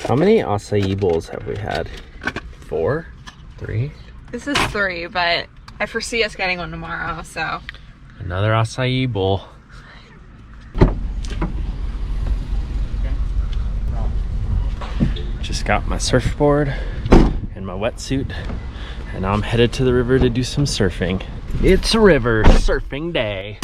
How many acai bowls have we had? 4? 3? This is 3, but I foresee us getting one tomorrow, so. Another acai bowl. Just got my surfboard and my wetsuit, and now I'm headed to the river to do some surfing. It's river surfing day.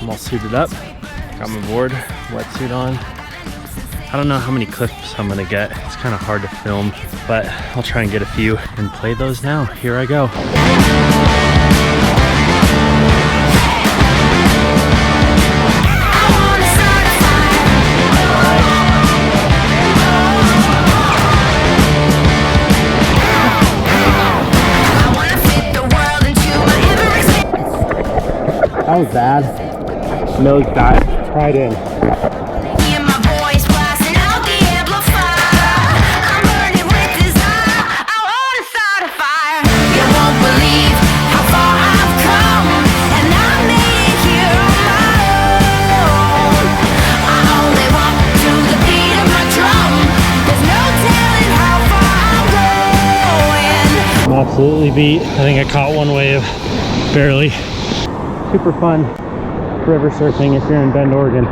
I'm all suited up, got my board, wetsuit on. I don't know how many clips I'm gonna get. It's kind of hard to film, but I'll try and get a few and play those now. Here I go. That was bad. Nose dive right in. I'm absolutely beat. I think I caught one wave, barely. Super fun river surfing if you're in Bend, Oregon.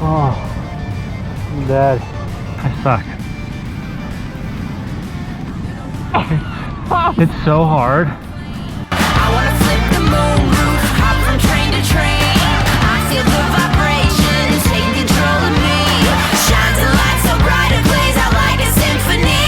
Oh, I'm dead. I suck. It's so hard. I wanna flip the moon roof, hop from train to train. I feel the vibrations take control of me. Shines a light so bright it plays out like a symphony.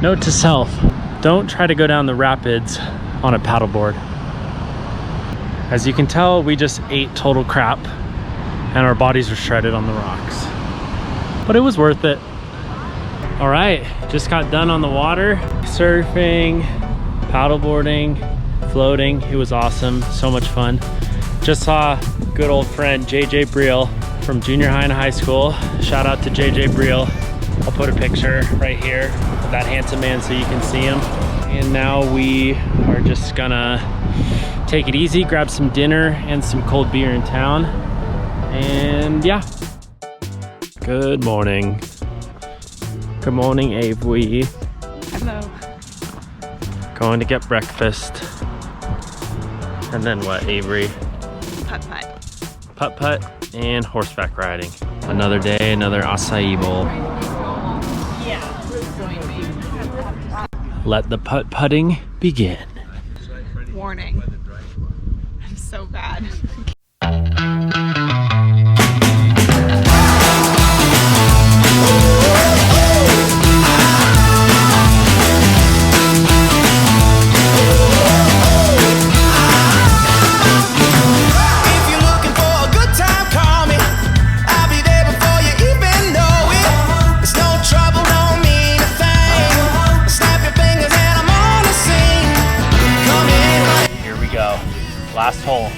Note to self, don't try to go down the rapids on a paddleboard. As you can tell, we just ate total crap and our bodies were shredded on the rocks. But it was worth it. All right, just got done on the water, surfing, paddleboarding, floating. It was awesome, so much fun. Just saw good old friend JJ Briel from junior high and high school. Shout out to JJ Briel. I'll put a picture right here of that handsome man so you can see him. And now we are just gonna take it easy, grab some dinner and some cold beer in town. And yeah. Good morning. Good morning, Avery. Hello. Going to get breakfast. And then what, Avery? Putt-putt. Putt-putt and horseback riding. Another day, another acai bowl. Let the putt-putting begin. Warning. I'm so bad. Last hole.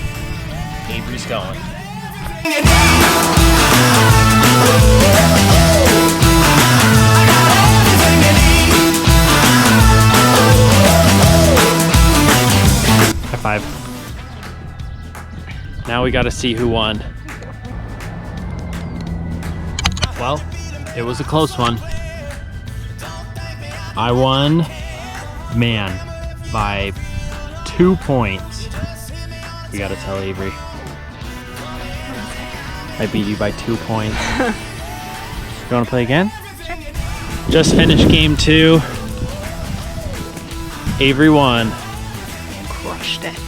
Avery's going. High five. Now we got to see who won. Well, it was a close one. I won, man, by 2 points. We gotta tell Avery. I beat you by 2 points. You wanna play again? Sure. Just finished game 2. Avery won. Crushed it.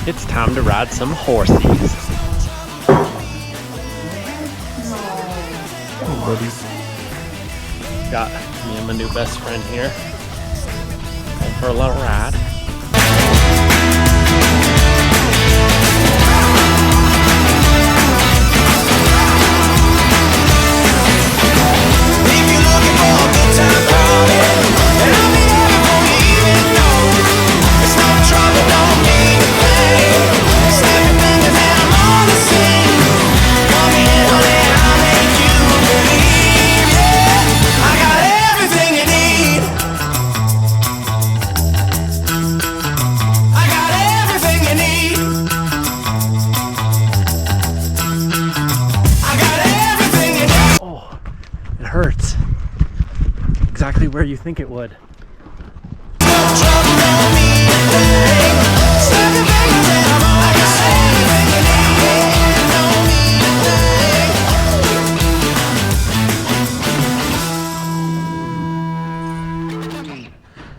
It's time to ride some horsies. Oh, buddy. Got me and my new best friend here. Going for a little ride. Hurts exactly where you think it would.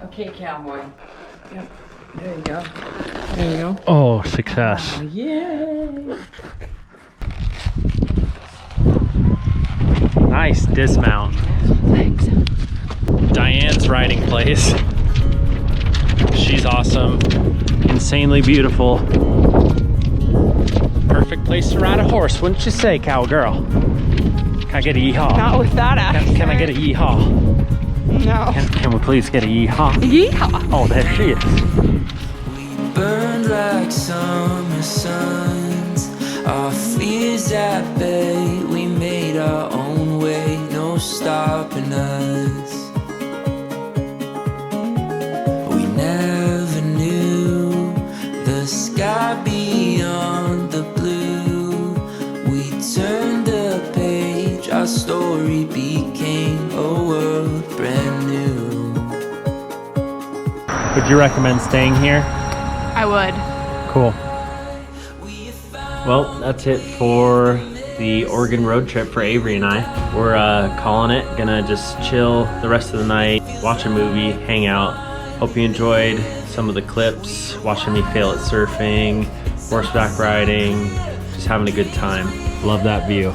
Okay, cowboy. Yep. There you go. There you go. Oh, success. Yay! Nice dismount. Thanks. Diane's riding place. She's awesome. Insanely beautiful. Perfect place to ride a horse, wouldn't you say, cowgirl? Can I get a yeehaw? Not with that accent. Can I get a yeehaw? No. Can we please get a yeehaw? Yeehaw. Oh, there she is. We burned like summer suns. Our fears at bay. We made our own way. No stopping us. We never knew the sky beyond the blue. We turned the page. Our story became a world brand new. Would you recommend staying here? I would. Cool. Well, that's it for the Oregon road trip for Avery and I. We're calling it. Gonna just chill the rest of the night, watch a movie, hang out. Hope you enjoyed some of the clips, watching me fail at surfing, horseback riding, just having a good time. Love that view.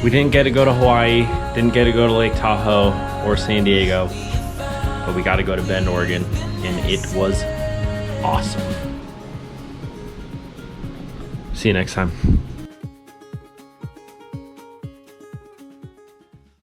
We didn't get to go to Hawaii, didn't get to go to Lake Tahoe or San Diego, but we got to go to Bend, Oregon, and it was awesome. See you next time.